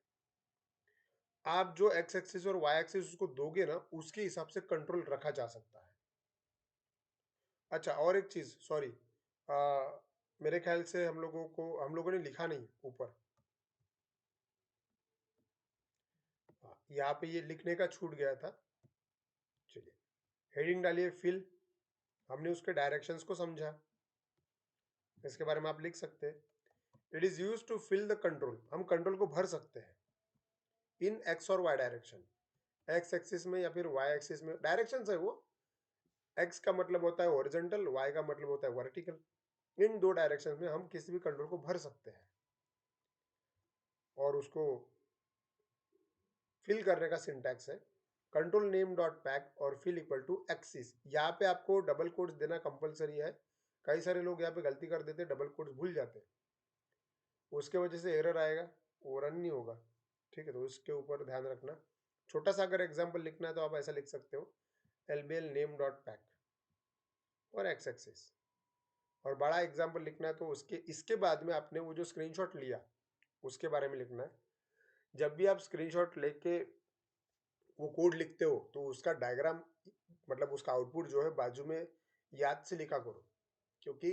आप जो एक्स एक्सिस और वाई एक्सिस उसको दोगे ना, उसके हिसाब से कंट्रोल रखा जा सकता है. अच्छा, और एक चीज, सॉरी, मेरे ख्याल से हम लोगों ने लिखा नहीं ऊपर. यहाँ पे ये लिखने का छूट गया था. चलिए हेडिंग डालिए फिल. हमने उसके डायरेक्शंस को समझा, इसके बारे में आप लिख सकते हैं. It is use to fill the control. हम कंट्रोल को भर सकते हैं इन एक्स और वाई डायरेक्शन. एक्स एक्सिस में या फिर वाई एक्सिस में. डायरेक्शन है वो. एक्स का मतलब होता है हॉरिजॉन्टल, वाई का मतलब होता है वर्टिकल. इन दो डायरेक्शन में हम किसी भी कंट्रोल को भर सकते हैं. और उसको फिल करने का सिंटैक्स है कंट्रोल नेम डॉट पैक और फिल इक्वल टू एक्सिस. यहाँ पे आपको डबल कोट्स देना कंपलसरी है. कई सारे लोग यहाँ पे गलती कर देते, डबल कोट्स भूल जाते हैं, उसके वजह से एरर आएगा, वो रन नहीं होगा. ठीक है, तो उसके ऊपर ध्यान रखना. छोटा सा अगर एग्जाम्पल लिखना है तो आप ऐसा लिख सकते हो, एलबीएल नेम डॉट पैक और एक्स एक्सिस. और बड़ा एग्जाम्पल लिखना है तो उसके इसके बाद में आपने वो जो स्क्रीनशॉट लिया उसके बारे में लिखना है. जब भी आप स्क्रीनशॉट लेके वो कोड लिखते हो तो उसका डायग्राम, मतलब उसका आउटपुट जो है बाजू में याद से लिखा करो, क्योंकि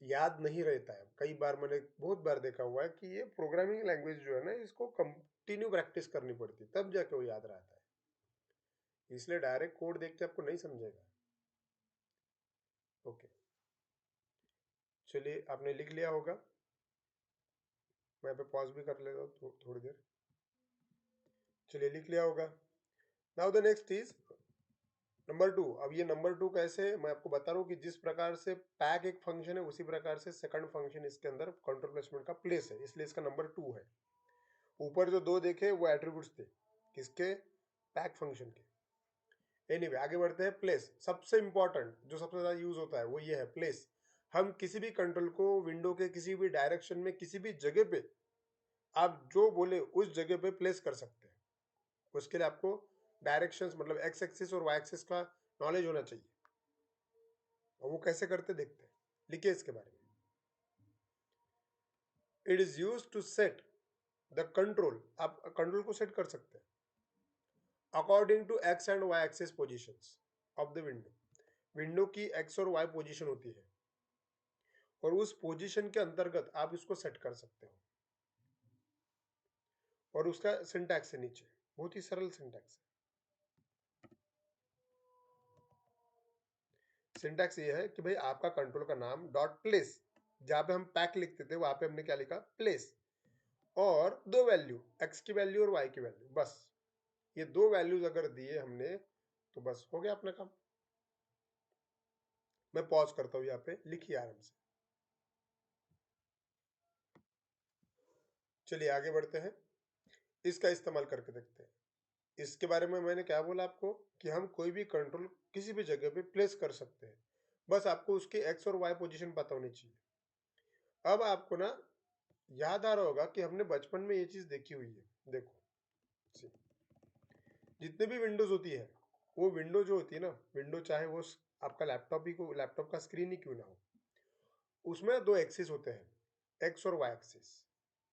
याद नहीं रहता है. कई बार मैंने बहुत बार देखा हुआ है कि ये प्रोग्रामिंग लैंग्वेज जो है ना, इसको कंटिन्यू प्रैक्टिस करनी पड़ती है तब जाके वो याद रहता है. इसलिए डायरेक्ट कोड देख के आपको नहीं समझेगा. ओके, चलिए आपने लिख लिया होगा. मैं पे पॉज भी कर लेता हूँ थोड़ी देर. चलिए लिख लिया होगा. Now the next is number 2. अब ये नंबर 2 कैसे, मैं आपको बता रहा हूँ कि जिस प्रकार से पैक एक फंक्शन है उसी प्रकार से सेकंड फंक्शन इसके अंदर कंट्रोल प्लेसमेंट का प्लेस है, इसलिए इसका नंबर 2 है. ऊपर जो दो देखे वो एट्रीब्यूट्स थे किसके, पैक फंक्शन के. एनीवे आगे बढ़ते हैं. प्लेस सबसे इंपॉर्टेंट, जो सबसे ज्यादा यूज होता है वो ये है प्लेस. हम किसी भी कंट्रोल को विंडो के किसी भी डायरेक्शन में किसी भी जगह पे आप जो बोले उस जगह पे प्लेस कर सकते हैं. उसके लिए आपको डायरेक्शंस मतलब एक्स एक्सिस और वाई एक्सिस का नॉलेज होना चाहिए. और वो कैसे करते देखते हैं. लिखिए इसके बारे में. It is use to set the control. आप कंट्रोल को सेट कर सकते हैं according to X and Y axis position of the window. Window की एक्स और वाई पोजिशन होती है और उस पोजिशन के अंतर्गत आप इसको सेट कर सकते हो. और उसका सिंटैक्स है नीचे, बहुत ही सरल सिंटैक्स है. सिंटैक्स ये है कि भाई आपका कंट्रोल का नाम डॉट प्लेस, जहां पे हम पैक लिखते थे वहां पे हमने क्या लिखा, प्लेस. और दो वैल्यू, एक्स की वैल्यू और वाई की वैल्यू, बस ये दो वैल्यूज अगर दिए हमने तो बस हो गया अपना काम. मैं पॉज करता हूं यहाँ पे, लिखिए आराम से. चलिए आगे बढ़ते हैं, इसका इस्तेमाल करके देखते हैं. इसके बारे में मैंने क्या बोला आपको कि हम कोई भी कंट्रोल किसी भी जगह पे प्लेस कर सकते हैं, बस आपको उसकी एक्स और वाई पोजीशन पता होनी चाहिए. अब आपको ना याद आ रहा होगा कि हमने बचपन में ये चीज देखी हुई है. देखो, जितने भी विंडोज होती है, वो विंडो जो होती है ना, विंडो चाहे वो आपका लैपटॉप का स्क्रीन ही क्यों ना हो, उसमें दो एक्सिस होते हैं, एक्स और वाई एक्सिस.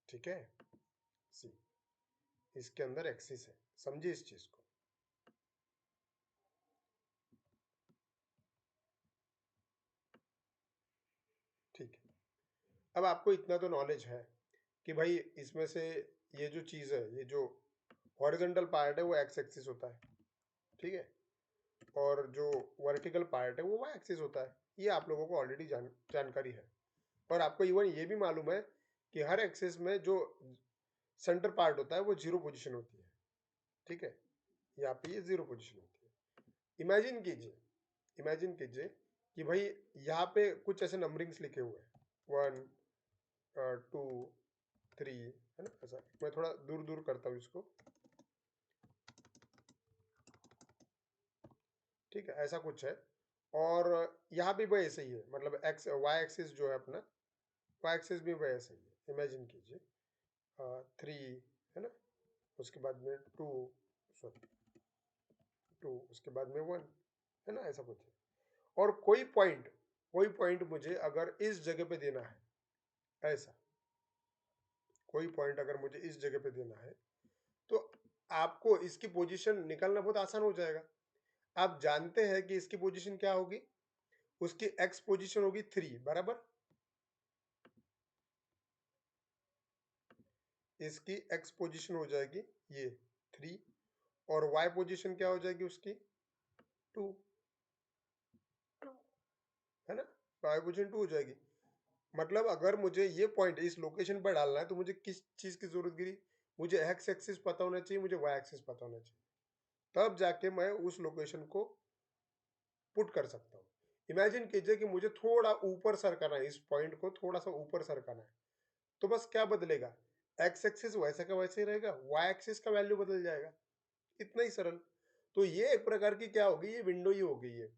ठीक है, सी इसके अंदर एक्सिस है, समझिए इस चीज को. ठीक है, अब आपको इतना तो नॉलेज है कि भाई इसमें से ये जो चीज है, ये जो हॉरिजॉन्टल पार्ट है वो एक्स एक्सिस होता है, ठीक है, और जो वर्टिकल पार्ट है वो वाई एक्सिस होता है। ये आप लोगों को ऑलरेडी जानकारी है। और आपको इवन ये भी मालूम है कि हर एक्सिस में जो सेंटर पार्ट होता है वो जीरो पोजीशन होती है, ठीक है, यहाँ पे ये जीरो पोजीशन होती है। इमेजिन कीजिए कि भाई यहाँ पे कुछ ऐसे नंबरिंग्स लिखे हुए हैं, 1 2 3, है ना, ऐसा। मैं थोड़ा दूर दूर करता हूँ इसको, ठीक है, ऐसा कुछ है। और यहाँ भी वही ऐसे ही है, मतलब एक्स वाई एक्सिस जो है अपना, वाई एक्सिस भी वही ऐसे ही है। इमेजिन कीजिए 3, है ना, उसके बाद में 2, सॉरी 2, उसके बाद में 1, है ना, ऐसा कुछ है। और कोई पॉइंट मुझे अगर इस जगह पे देना है, ऐसा कोई पॉइंट अगर मुझे इस जगह पे देना है, तो आपको इसकी पोजीशन निकालना बहुत आसान हो जाएगा। आप जानते हैं कि इसकी पोजीशन क्या होगी, उसकी एक्स पोजीशन होगी 3, बराबर। इसकी एक्स पोजीशन हो जाएगी ये 3, और वाई पोजीशन क्या हो जाएगी उसकी 2, है ना, वाई पोजीशन 2 हो जाएगी। मतलब अगर मुझे ये पॉइंट इस लोकेशन पर डालना है तो मुझे किस चीज की जरूरत गिरी, मुझे एक्स एक्सिस पता होना चाहिए, मुझे वाई एक्सिस पता होना चाहिए, तब जाके मैं उस लोकेशन को पुट कर सकता हूँ। इमेजिन कीजिए कि मुझे थोड़ा ऊपर सरकाना है, इस पॉइंट को थोड़ा सा ऊपर सरकाना है, तो बस क्या बदलेगा, एक्स एक्सिस वैसे का वैसे ही रहेगा, वाई एक्सिस का वैल्यू बदल जाएगा, इतना ही सरल। तो ये एक प्रकार की क्या होगी, ये विंडो ही हो गई है।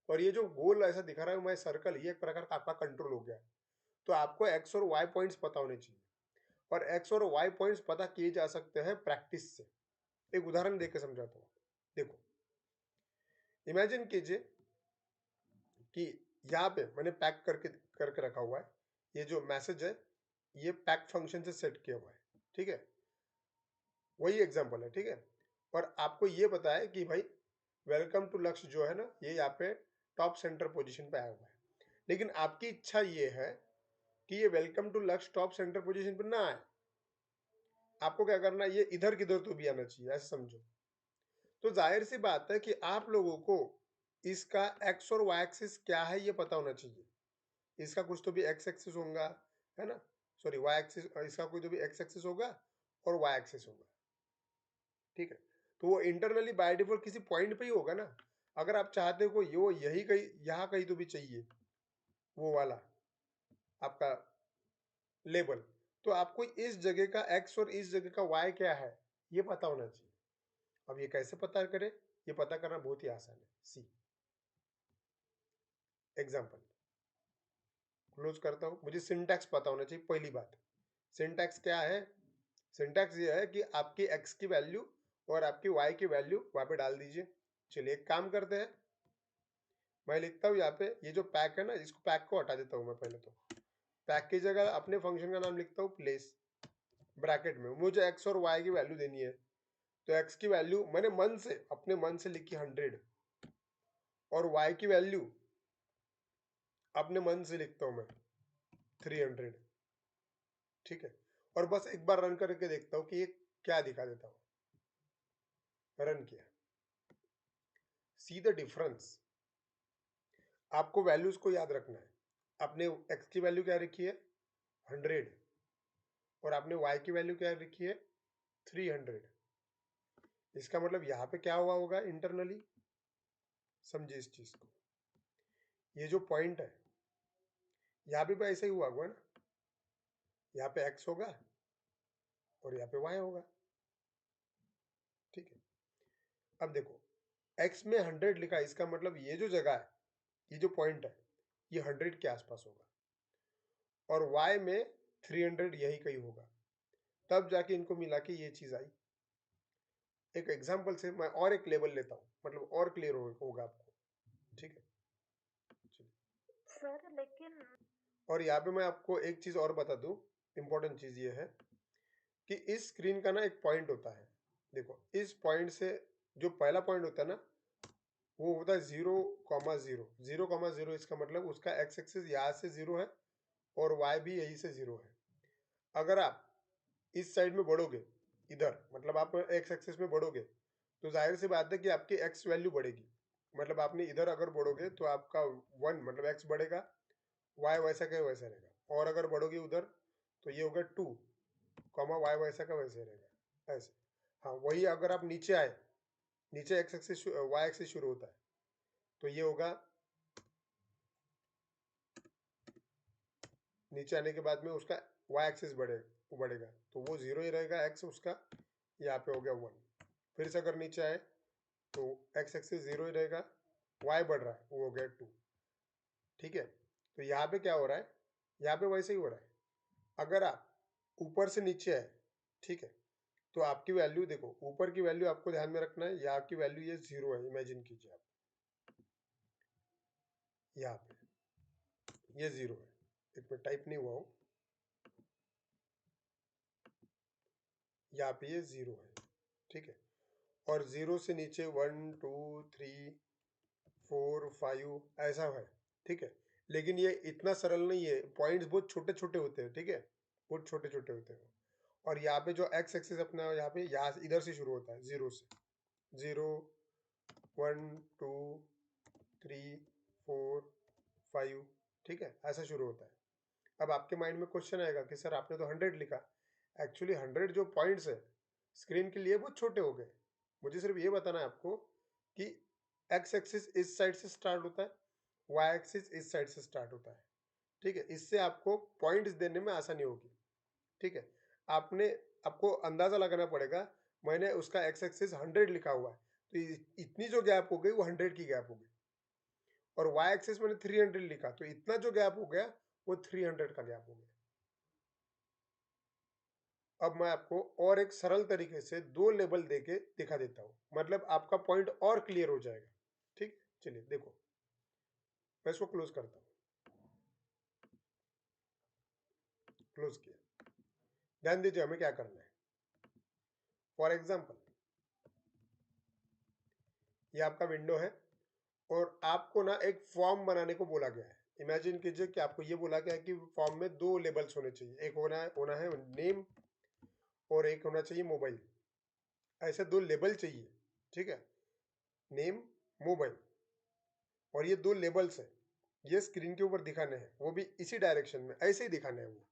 और ये जो गोल ऐसा दिखा रहा है मैं सर्कल, ये एक प्रकार का आपका कंट्रोल हो गया। तो आपको एक्स और वाई पॉइंट्स पता होने चाहिए, और एक्स और वाई पॉइंट्स पता किए जा सकते हैं प्रैक्टिस से। एक उदाहरण देकर समझाता हूँ। देखो, इमेजिन कीजिए कि यहाँ पे मैंने पैक करके रखा हुआ है, ये जो मैसेज है ये पैक फंक्शन से सेट किया हुआ है, ठीक है, वही एग्जांपल है, ठीक है। और आपको ये पता है कि भाई वेलकम टू लक्ष्य जो है ना, ये यहाँ पे टॉप सेंटर पोजीशन पे आया हुआ है, लेकिन आपकी इच्छा ये है कि ये वेलकम टू लक्ष्य टॉप सेंटर पोजीशन पे ना आए। आपको क्या करना है, ये इधर किधर तो भी आना चाहिए, ऐसे समझो। तो जाहिर सी बात है कि आप लोगों को इसका एक्स और वाई एक्सिस क्या है ये पता होना चाहिए। इसका कुछ तो भी एक्स एक्सिस होगा, है ना, सॉरी वाई एक्सिस, इसका कोई तो भी एक्स एक्सिस होगा और वाई एक्सिस होगा, ठीक है। तो वो इंटरनली बाय डिफॉल्ट किसी पॉइंट पे ही होगा ना। अगर आप चाहते हो यो यही कहीं यहाँ कहीं तो भी चाहिए वो वाला आपका लेबल, तो आपको इस जगह का एक्स और इस जगह का वाई क्या है ये पता होना चाहिए। अब ये कैसे पता करें, ये पता करना बहुत ही आसान है। सी एग्जाम्पल क्लोज करता हूं, मुझे सिंटैक्स पता होना चाहिए पहली बात। सिंटैक्स क्या है, सिंटैक्स ये है कि आपकी एक्स की वैल्यू और आपकी वाई की वैल्यू वहां पे डाल दीजिए। चलिए एक काम करते हैं, मैं लिखता हूँ यहाँ पे, ये जो पैक है ना, इसको पैक को हटा देता हूँ मैं पहले। तो पैक की जगह अपने फंक्शन का नाम लिखता हूँ प्लेस, ब्रैकेट में मुझे एक्स और वाई की वैल्यू देनी है। तो एक्स की वैल्यू मैंने मन से अपने मन से लिखी 100, और वाई की वैल्यू अपने मन से लिखता हूँ मैं 300, ठीक है। और बस एक बार रन करके देखता हूँ कि ये क्या दिखा देता हूँ। रन किया, सी द डिफरेंस। आपको वैल्यूज को याद रखना है। आपने एक्स की वैल्यू क्या रखी है 100, और आपने वाई की वैल्यू क्या रखी है 300। इसका मतलब यहाँ पे क्या हुआ होगा इंटरनली, समझिए इस चीज को। ये जो पॉइंट है यहाँ पे भी ऐसा ही हुआ होगा ना, यहाँ पे एक्स होगा और यहाँ पे वाई होगा, ठीक है। अब देखो, एक्स में 100 लिखा है, इसका मतलब ये जो जगह है, ये जो पॉइंट है, ये 100 के आसपास होगा, और वाई में 300 यही कहीं होगा, तब जाके इनको मिला के ये चीज आई। एक एग्जांपल से मैं और एक लेवल लेता हूँ, मतलब और क्लियर होगा आपको, ठीक है। सर लेकिन और यहाँ पे मैं आपको एक चीज और बता दूं, इंपॉर्टेंट चीज ये है कि इस स्क्रीन का ना एक पॉइंट होता है। देखो, इस पॉइंट से जो पहला पॉइंट होता है ना, वो होता है 0,0। 0,0 इसका मतलब उसका एक्स एक्सिस यहाँ से 0 है और वाई भी यही से 0 है। अगर आप इस साइड में बढ़ोगे, इधर मतलब आप एक्स एक्सिस में बढ़ोगे, तो जाहिर सी बात है कि आपकी एक्स वैल्यू बढ़ेगी। मतलब आपने इधर अगर बढ़ोगे तो आपका 1 मतलब एक्स बढ़ेगा, वाई वैसा का वैसा रहेगा। और अगर बढ़ोगे उधर तो ये होगा 2, कॉमा वाई वैसा का वैसे रहेगा, ऐसे। हाँ वही अगर आप नीचे आए, नीचे एक्स एक्सिस वाई एक्सिस शुरू होता है, तो ये होगा, नीचे आने के बाद में उसका वाई एक्सिस बढ़ेगा, तो वो जीरो ही रहेगा एक्स उसका, यहाँ पे हो गया 1। फिर से अगर नीचे आए तो एक्स एक्सिस जीरो ही रहेगा, वाई बढ़ रहा है, वो हो गया 2। ठीक है, तो यहाँ पे क्या हो रहा है, यहाँ पे वैसे ही हो रहा है। अगर आप ऊपर से नीचे आए, ठीक है, तो आपकी वैल्यू देखो, ऊपर की वैल्यू आपको ध्यान में रखना है, यहाँ की वैल्यू ये जीरो है, इमेजिन कीजिए आप, यहाँ पे ये जीरो है, एक मिनट टाइप नहीं हुआ हूँ, यहाँ पे ये जीरो है। ठीक है, और जीरो से नीचे 1 2 3 4 5 ऐसा है। ठीक है, लेकिन ये इतना सरल नहीं है, पॉइंट्स बहुत छोटे छोटे होते हैं। ठीक है, बहुत छोटे छोटे होते हैं। और यहाँ पे जो एक्स एक्सिस अपना यहाँ पे यहाँ इधर से शुरू होता है, जीरो से, 0 1 2 3 4 5, ठीक है, ऐसा शुरू होता है। अब आपके माइंड में क्वेश्चन आएगा कि सर आपने तो 100 लिखा, एक्चुअली 100 जो पॉइंट्स है स्क्रीन के लिए बहुत छोटे हो गए। मुझे सिर्फ ये बताना है आपको कि एक्स एक्सिस इस साइड से स्टार्ट होता है, वाई एक्सिस इस साइड से स्टार्ट होता है। ठीक है, इससे आपको पॉइंट्स देने में आसानी होगी। ठीक है, आपने आपको अंदाजा लगाना पड़ेगा, मैंने उसका एक्स एक्सिस 100 लिखा हुआ है, तो इतनी जो गैप हो गई वो 100 की गैप हो गई। और वाई एक्सिस मैंने 300 लिखा, तो इतना जो गैप हो गया वो 300 का गैप हो गया। अब मैं आपको और एक सरल तरीके से दो लेबल देके दिखा देता हूँ, मतलब आपका पॉइंट और क्लियर हो जाएगा। ठीक, चलिए देखो, मैं इसको क्लोज करता हूँ, क्लोज किया। ध्यान दीजिए हमें क्या करना है। फॉर एग्जाम्पल ये आपका विंडो है, और आपको ना एक फॉर्म बनाने को बोला गया है। इमेजिन कीजिए कि आपको ये बोला गया है कि फॉर्म में दो लेबल्स होने चाहिए, एक होना है नेम, और एक होना चाहिए मोबाइल। ऐसे दो लेबल चाहिए। ठीक है, नेम, मोबाइल, और ये दो लेबल्स है, ये स्क्रीन के ऊपर दिखाने हैं, वो भी इसी डायरेक्शन में ऐसे ही दिखाने हैं।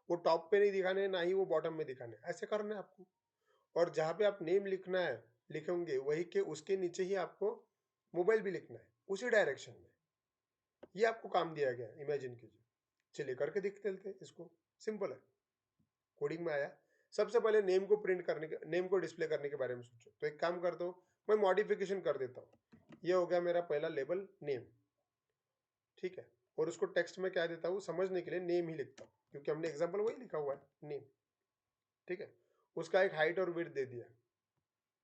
वो टॉप पे नहीं दिखाने हैं, ना ही वो बॉटम में दिखाने हैं, ऐसे करना है आपको। और जहाँ पे आप नेम लिखना है लिखेंगे, वही के उसके नीचे ही आपको मोबाइल भी लिखना है, उसी डायरेक्शन में। ये आपको काम दिया गया है, इमेजिन कीजिए। चलिए करके दिखते हैं इसको, सिंपल है। कोडिंग में आया, सबसे पहले नेम को प्रिंट करने के, नेम को डिस्प्ले करने के बारे में सोचो। तो एक काम करता हूँ, मैं मॉडिफिकेशन कर देता हूँ। ये हो गया मेरा पहला लेबल नेम। ठीक है, और उसको टेक्स्ट में क्या देता हूँ, समझने के लिए नेम ही लिखता हूँ, क्योंकि हमने एग्जाम्पल वही लिखा हुआ है, नेम। ठीक है, उसका एक हाइट और विड्थ दे दिया।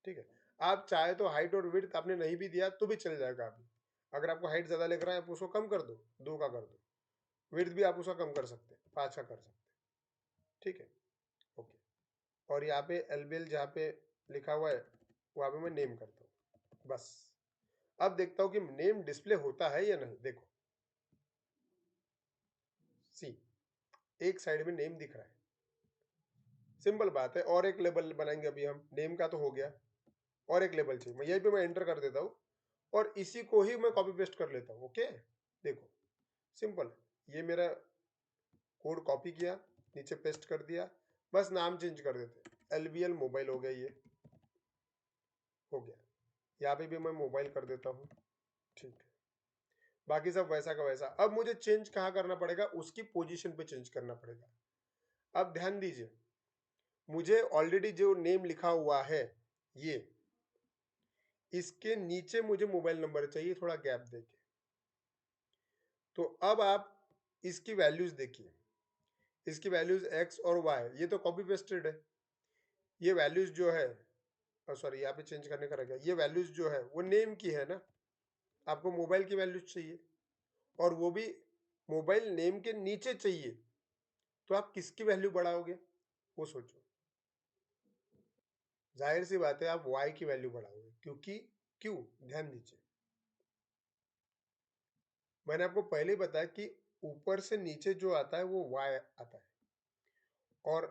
ठीक है, आप चाहे तो हाइट और विड्थ आपने नहीं भी दिया तो भी चल जाएगा। अभी अगर आपको हाइट ज्यादा लग रहा है, आप उसको कम कर दो, 2 का कर दो। विड्थ भी आप उसका कम कर सकते हैं, 5 का कर सकते हैं। ठीक है, ओके। और यहाँ पे एलबीएल जहाँ पे लिखा हुआ है वहाँ पे मैं नेम करता हूँ, बस। अब देखता हूँ कि नेम डिस्प्ले होता है या नहीं। देखो, सी, एक साइड में नेम दिख रहा है, सिंपल बात है। और एक लेबल बनाएंगे अभी हम, नेम का तो हो गया, और एक लेबल चाहिए। मैं यहीं पे मैं एंटर कर देता हूँ, और इसी को ही मैं कॉपी पेस्ट कर लेता हूँ। ओके, देखो सिंपल है। ये मेरा कोड कॉपी किया, नीचे पेस्ट कर दिया, बस नाम चेंज कर देते, एलबीएल मोबाइल हो गया, ये हो गया। यहाँ पे भी मैं मोबाइल कर देता हूँ। ठीक है, बाकी सब वैसा का वैसा। अब मुझे चेंज कहाँ करना पड़ेगा, उसकी पोजीशन पे चेंज करना पड़ेगा। अब ध्यान दीजिए, मुझे ऑलरेडी जो नेम लिखा हुआ है ये, इसके नीचे मुझे मोबाइल नंबर चाहिए, थोड़ा गैप देके। तो अब आप इसकी वैल्यूज देखिए, इसकी वैल्यूज एक्स और वाई, ये तो कॉपी पेस्टेड है। ये वैल्यूज जो है, सॉरी यहाँ पे चेंज करने का रह गया, ये वैल्यूज जो है वो नेम की है ना, आपको मोबाइल की वैल्यूज चाहिए, और वो भी मोबाइल नेम के नीचे चाहिए। तो आप किसकी वैल्यू बढ़ाओगे, वो सोचो। जाहिर सी बात है आप वाई की वैल्यू बढ़ाओगे, क्योंकि क्यों, ध्यान दीजिए, मैंने आपको पहले ही बताया कि ऊपर से नीचे जो आता है वो वाई आता है, और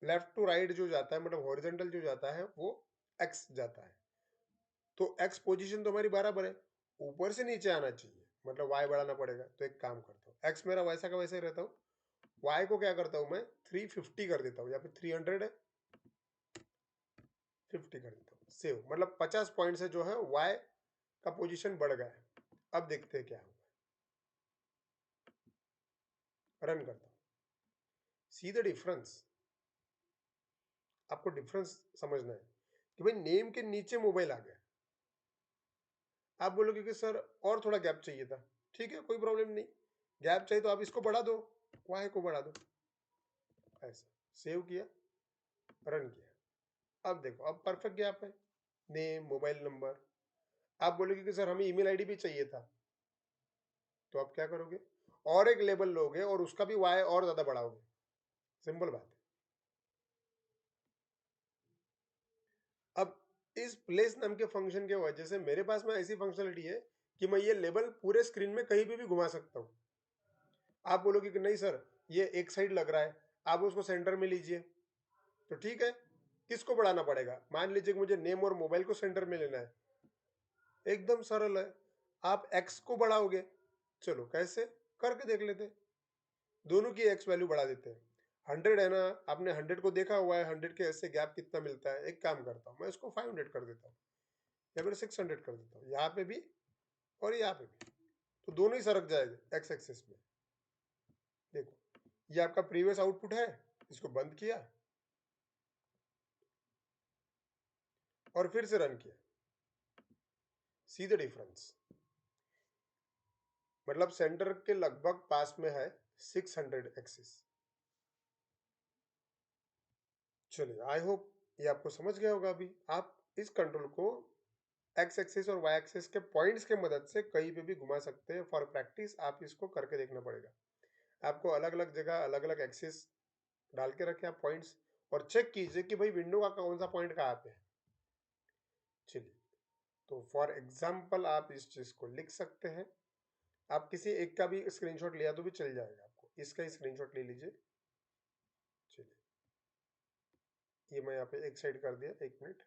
लेफ्ट टू राइट जो जाता है, मतलब हॉरिजॉन्टल जो जाता है वो एक्स जाता है। तो एक्स पोजीशन तो हमारी बराबर है, ऊपर से नीचे आना चाहिए, मतलब वाई बढ़ाना पड़ेगा। तो एक काम करता हूँ, एक्स मेरा वैसा का वैसा ही रहता हूँ, वाई को क्या करता हूँ मैं 350 कर देता हूँ, या फिर 300 है 50 कर देता हूँ, सेव। मतलब 50 पॉइंट से जो है वाई का पोजीशन बढ़ गया है। अब देखते हैं क्या होगा, रन करता हूँ, सी द डिफरेंस। आपको डिफरेंस समझना है कि भाई नेम के नीचे मोबाइल आ गया। आप बोलोगे कि सर और थोड़ा गैप चाहिए था, ठीक है कोई प्रॉब्लम नहीं, गैप चाहिए तो आप इसको बढ़ा दो, वाई को बढ़ा दो, ऐसा। सेव किया, रन किया, अब देखो अब परफेक्ट गैप है, नेम मोबाइल नंबर। आप बोलोगे कि सर हमें ईमेल आईडी भी चाहिए था, तो आप क्या करोगे, और एक लेबल लोगे और उसका भी वाई और ज्यादा बढ़ाओगे, सिंपल बात है। अब इस प्लेस नाम के फंक्शन के वजह से मेरे पास में ऐसी फंक्शनलिटी है कि मैं ये लेबल पूरे स्क्रीन में कहीं भी घुमा सकता हूँ। आप बोलोगे कि नहीं सर ये एक साइड लग रहा है, आप उसको सेंटर में लीजिए, तो ठीक है, किसको बढ़ाना पड़ेगा, मान लीजिए कि मुझे नेम और मोबाइल को सेंटर में लेना है, एकदम सरल है, आप एक्स को बढ़ाओगे। चलो कैसे करके देख लेते हैं, दोनों की एक्स वैल्यू बढ़ा देते हैं। 100 है ना, आपने 100 को देखा हुआ है, 100 के ऐसे गैप कितना मिलता है। एक काम करता हूँ मैं इसको 500 कर देता हूँ, या फिर 600 कर देता हूँ, यहाँ पे भी और यहाँ पे भी, तो दोनों ही सरक जाएंगे एक्स एक्सिस में। देखो ये आपका प्रीवियस आउटपुट है, इसको बंद किया और फिर से रन किया, सी द डिफरेंस। मतलब सेंटर के लगभग पास में है 600 एक्सिस। चलिए आई होप ये आपको समझ गया होगा। अभी आप इस कंट्रोल को एक्स एक्सिस और वाई एक्सिस के पॉइंट्स के मदद से कहीं पे भी घुमा सकते हैं। फॉर प्रैक्टिस आप इसको करके देखना पड़ेगा, आपको अलग अलग जगह अलग अलग एक्सिस डाल के रखे आप पॉइंट्स, और चेक कीजिए कि भाई विंडो का कौन सा पॉइंट कहाँ पे है। चलिए, तो फॉर एग्जाम्पल आप इस चीज को लिख सकते हैं। आप किसी एक का भी स्क्रीनशॉट लिया तो भी चल जाएगा, आपको इसका ही स्क्रीनशॉट ले लीजिए। चलिए ये मैं यहाँ पे एक साइड कर दिया, एक मिनट।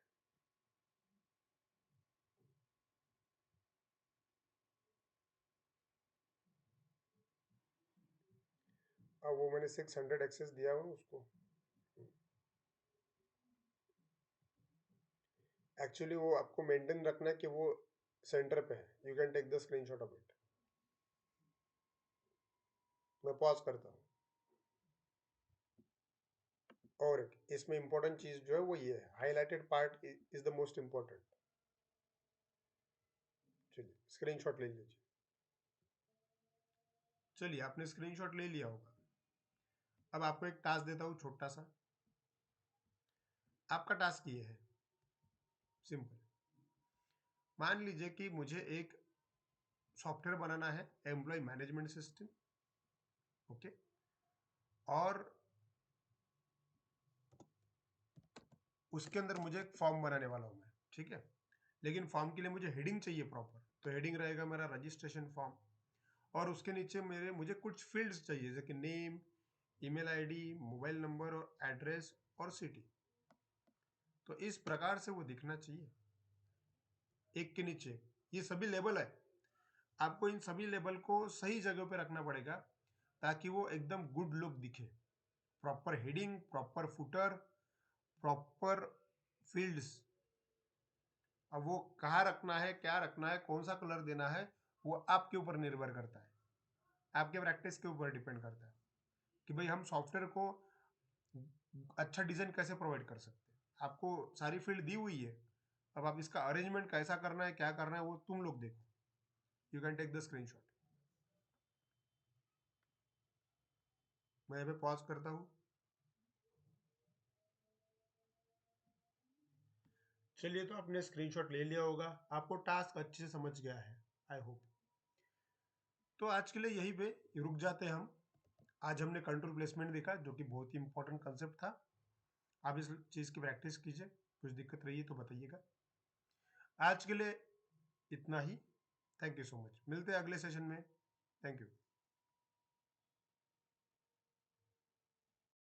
अब वो मैंने 600 एक्सेस दिया हुआ उसको, एक्चुअली वो आपको मेंटेन रखना है कि वो सेंटर पे है। You can take the screenshot of it. मैं पॉज करता हूँ। और इसमें इंपॉर्टेंट चीज जो है वो ये है, highlighted part is the most important. चलिए स्क्रीनशॉट ले लीजिए। चलिए आपने स्क्रीनशॉट ले लिया होगा। अब आपको एक टास्क देता हूँ छोटा सा। आपका टास्क ये है, सिंपल। मान लीजिए कि मुझे एक सॉफ्टवेयर बनाना है, एम्प्लॉय मैनेजमेंट सिस्टम, ओके। और उसके अंदर मुझे एक फॉर्म बनाने वाला हूँ मैं, ठीक है। लेकिन फॉर्म के लिए मुझे हेडिंग चाहिए प्रॉपर, तो हेडिंग रहेगा मेरा रजिस्ट्रेशन फॉर्म। और उसके नीचे मुझे कुछ फील्ड्स चाहिए, जैसे कि name, email ID, mobile number और एड्रेस और सिटी। तो इस प्रकार से वो दिखना चाहिए, एक के नीचे। ये सभी लेबल है, आपको इन सभी लेबल को सही जगह पे रखना पड़ेगा ताकि वो एकदम गुड लुक दिखे। Proper heading, proper footer, proper fields. अब वो कहाँ रखना है, क्या रखना है, कौन सा कलर देना है, वो आपके ऊपर निर्भर करता है, आपके प्रैक्टिस के ऊपर डिपेंड करता है कि भाई हम सॉफ्टवेयर को अच्छा डिजाइन कैसे प्रोवाइड कर सकते हैं। आपको सारी फील्ड दी हुई है, अब आप इसका अरेंजमेंट कैसा करना है, क्या करना है, वो तुम लोग देखो। You can take the screenshot. मैं यहाँ पे पॉज करता हूँ। चलिए, तो आपने स्क्रीनशॉट ले लिया होगा, आपको टास्क अच्छे से समझ गया है, आई होप। तो आज के लिए यहीं पे रुक जाते हैं हम। आज हमने कंट्रोल प्लेसमेंट देखा, जो कि बहुत ही इंपॉर्टेंट कंसेप्ट था। आप इस चीज़ की प्रैक्टिस कीजिए, कुछ दिक्कत रही है तो बताइएगा। आज के लिए इतना ही। थैंक यू सो मच, मिलते हैं अगले सेशन में। Thank you.